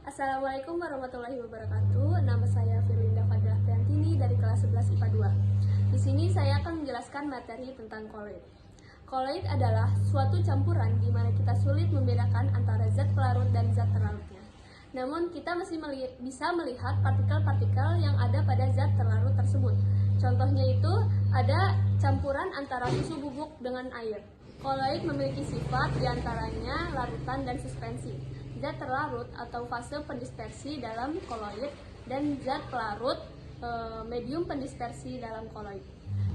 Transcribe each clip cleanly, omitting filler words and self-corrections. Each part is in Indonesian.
Assalamualaikum warahmatullahi wabarakatuh. Nama saya Firlinda Fadlah Priantini dari kelas 11 IPA 2. Di sini saya akan menjelaskan materi tentang koloid. Koloid adalah suatu campuran di mana kita sulit membedakan antara zat pelarut dan zat terlarutnya. Namun kita masih bisa melihat partikel-partikel yang ada pada zat terlarut tersebut. Contohnya itu ada campuran antara susu bubuk dengan air. Koloid memiliki sifat diantaranya larutan dan suspensi. Zat terlarut atau fase pendispersi dalam koloid dan zat pelarut medium pendispersi dalam koloid.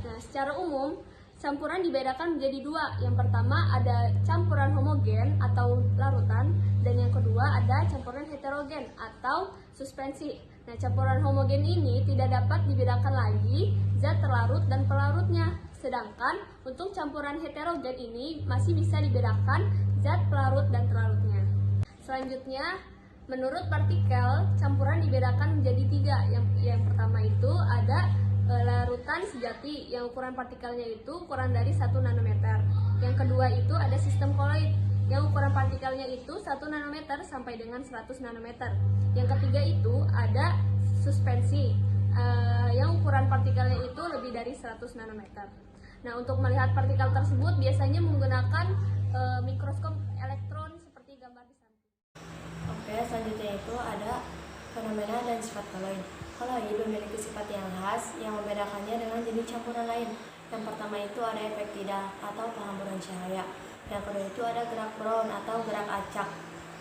Nah, secara umum campuran dibedakan menjadi dua. Yang pertama ada campuran homogen atau larutan dan yang kedua ada campuran heterogen atau suspensi. Nah, campuran homogen ini tidak dapat dibedakan lagi zat terlarut dan pelarutnya. Sedangkan untuk campuran heterogen ini masih bisa dibedakan zat pelarut dan terlarutnya. Selanjutnya, menurut partikel, campuran dibedakan menjadi tiga. Yang pertama itu ada larutan sejati yang ukuran partikelnya itu kurang dari 1 nanometer. Yang kedua itu ada sistem koloid yang ukuran partikelnya itu 1 nanometer sampai dengan 100 nanometer. Yang ketiga itu ada suspensi yang ukuran partikelnya itu lebih dari 100 nanometer. Nah, untuk melihat partikel tersebut biasanya menggunakan mikroskop elektron seperti gambar di samping. Oke, selanjutnya itu ada fenomena dan sifat koloid. Koloid memiliki sifat yang khas yang membedakannya dengan jenis campuran lain. Yang pertama itu ada efek tidak atau penghamburan cahaya. Yang kedua itu ada gerak Brown atau gerak acak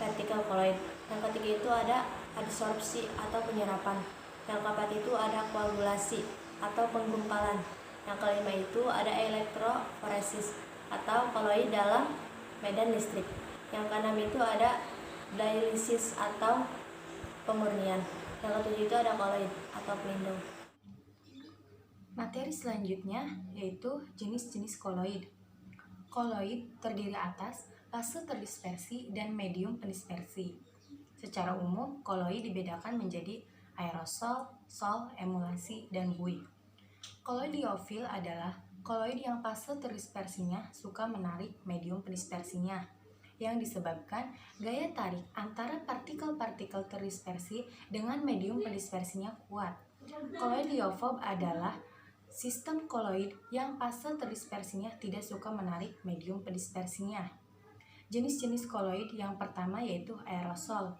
vertikal koloid. Yang ketiga itu ada adsorpsi atau penyerapan. Yang keempat itu ada koagulasi atau penggumpalan. Yang kelima itu ada elektroforesis atau koloid dalam medan listrik. Yang keenam itu ada dialisis atau pemurnian. Yang ketujuh itu ada koloid atau pelindung. Materi selanjutnya yaitu jenis-jenis koloid. Koloid terdiri atas fase terdispersi dan medium pendispersi. Secara umum, koloid dibedakan menjadi aerosol, sol, emulasi, dan buih. Koloid liofil adalah koloid yang fase terdispersinya suka menarik medium pendispersinya, yang disebabkan gaya tarik antara partikel-partikel terdispersi dengan medium pendispersinya kuat. Koloid liofob adalah sistem koloid yang fase terdispersinya tidak suka menarik medium pendispersinya. Jenis-jenis koloid yang pertama yaitu aerosol.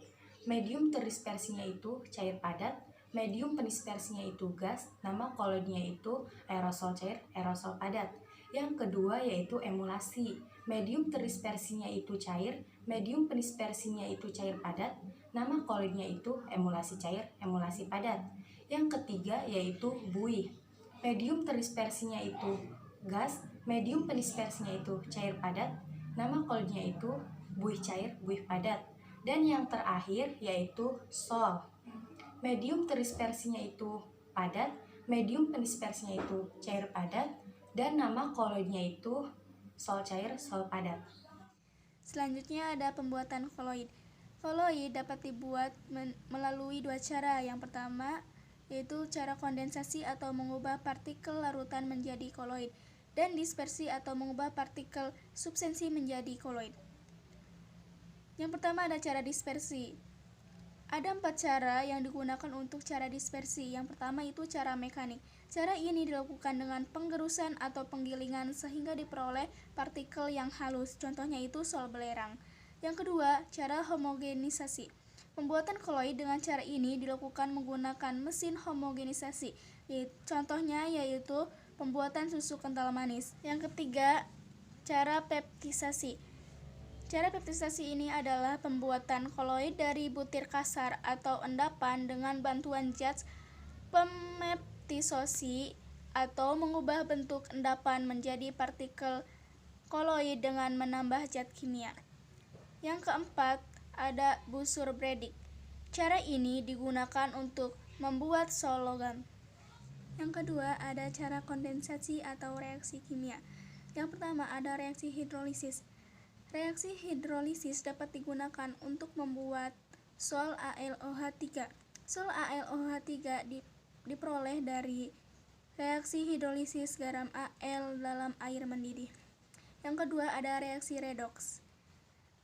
Medium terdispersinya itu cair padat, medium pendispersinya itu gas, nama koloidnya itu aerosol cair, aerosol padat. Yang kedua yaitu emulasi. Medium terdispersinya itu cair, medium pendispersinya itu cair padat, nama koloidnya itu emulasi cair, emulasi padat. Yang ketiga yaitu buih. Medium terdispersinya itu gas, medium pendispersinya itu cair padat, nama koloidnya itu buih cair, buih padat. Dan yang terakhir yaitu sol. Medium terdispersinya itu padat, medium pendispersinya itu cair padat, dan nama koloidnya itu sol cair, sol padat. Selanjutnya ada pembuatan koloid. Koloid dapat dibuat melalui dua cara. Yang pertama yaitu cara kondensasi atau mengubah partikel larutan menjadi koloid, dan dispersi atau mengubah partikel suspensi menjadi koloid. Yang pertama ada cara dispersi. Ada 4 cara yang digunakan untuk cara dispersi. Yang pertama itu cara mekanik. Cara ini dilakukan dengan penggerusan atau penggilingan sehingga diperoleh partikel yang halus. Contohnya itu sol belerang. Yang kedua, cara homogenisasi. Pembuatan koloid dengan cara ini dilakukan menggunakan mesin homogenisasi. Contohnya yaitu pembuatan susu kental manis. Yang ketiga, cara peptisasi. Cara peptisasi ini adalah pembuatan koloid dari butir kasar atau endapan dengan bantuan zat pemeptisasi atau mengubah bentuk endapan menjadi partikel koloid dengan menambah zat kimia. Yang keempat, ada busur Bredig. Cara ini digunakan untuk membuat sol logam. Yang kedua, ada cara kondensasi atau reaksi kimia. Yang pertama ada reaksi hidrolisis. Reaksi hidrolisis dapat digunakan untuk membuat sol AlOH3. Sol AlOH3 diperoleh dari reaksi hidrolisis garam Al dalam air mendidih. Yang kedua ada reaksi redoks.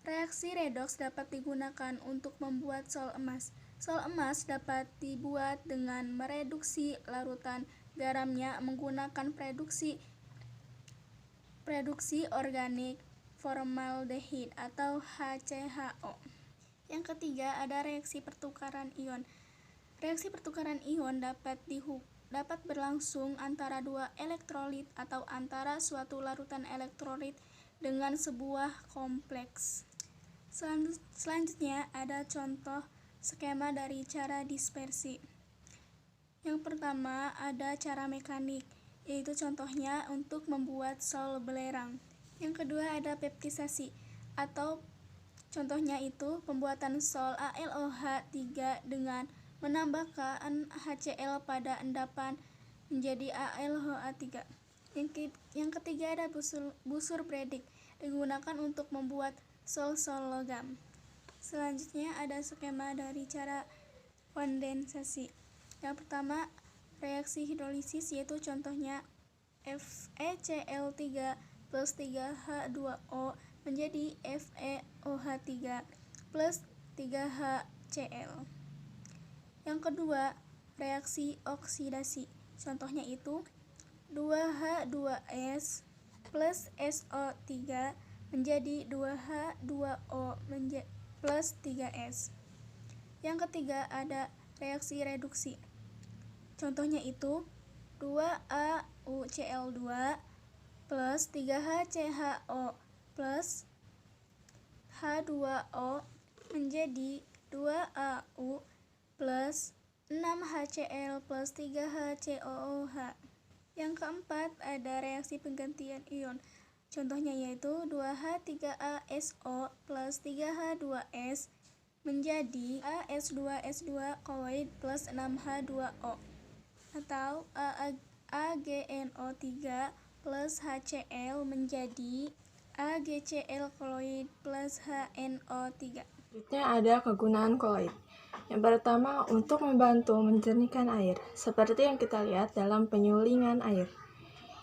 Reaksi redoks dapat digunakan untuk membuat sol emas. Sol emas dapat dibuat dengan mereduksi larutan garamnya menggunakan reduksi organik formaldehid atau HCHO. Yang ketiga ada reaksi pertukaran ion. Reaksi pertukaran ion dapat berlangsung antara dua elektrolit atau antara suatu larutan elektrolit dengan sebuah kompleks. Selanjutnya ada contoh skema dari cara dispersi. Yang pertama ada cara mekanik, yaitu contohnya untuk membuat sol belerang. Yang kedua ada peptisasi, atau contohnya itu pembuatan sol AlOH3 dengan menambahkan HCl pada endapan menjadi AlOH3. Yang ketiga ada busur Bredig, digunakan untuk membuat sol-sol logam. Selanjutnya ada skema dari cara kondensasi. Yang pertama, reaksi hidrolisis, yaitu contohnya FeCl3 plus 3H2O menjadi FeOH3 plus 3HCl. Yang kedua, reaksi oksidasi. Contohnya itu 2H2S plus SO3 menjadi 2H2O plus 3S. Yang ketiga ada reaksi reduksi. Contohnya itu 2AuCl2 plus 3HCHO plus H2O menjadi 2Au plus 6HCl plus 3HCOOH. Yang keempat ada reaksi penggantian ion. Contohnya yaitu 2H3aSO plus 3H2S menjadi AS2S2 koloid plus 6H2O, atau AgNO3 plus HCl menjadi AgCl koloid plus HNO3. Selanjutnya ada kegunaan koloid. Yang pertama, untuk membantu menjernihkan air, seperti yang kita lihat dalam penyulingan air.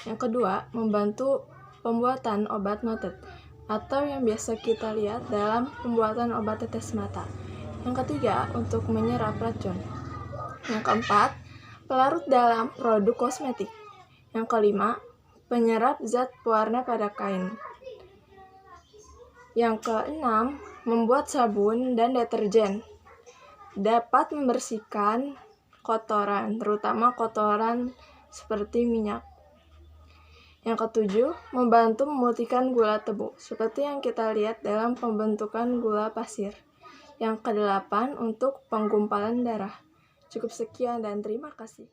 Yang kedua, membantu pembuatan obat noted, atau yang biasa kita lihat dalam pembuatan obat tetes mata. Yang ketiga, untuk menyerap racun. Yang keempat, pelarut dalam produk kosmetik. Yang kelima, penyerap zat pewarna pada kain. Yang keenam, membuat sabun dan deterjen. Dapat membersihkan kotoran, terutama kotoran seperti minyak. Yang ketujuh, membantu memutihkan gula tebu, seperti yang kita lihat dalam pembentukan gula pasir. Yang kedelapan, untuk penggumpalan darah. Cukup sekian dan terima kasih.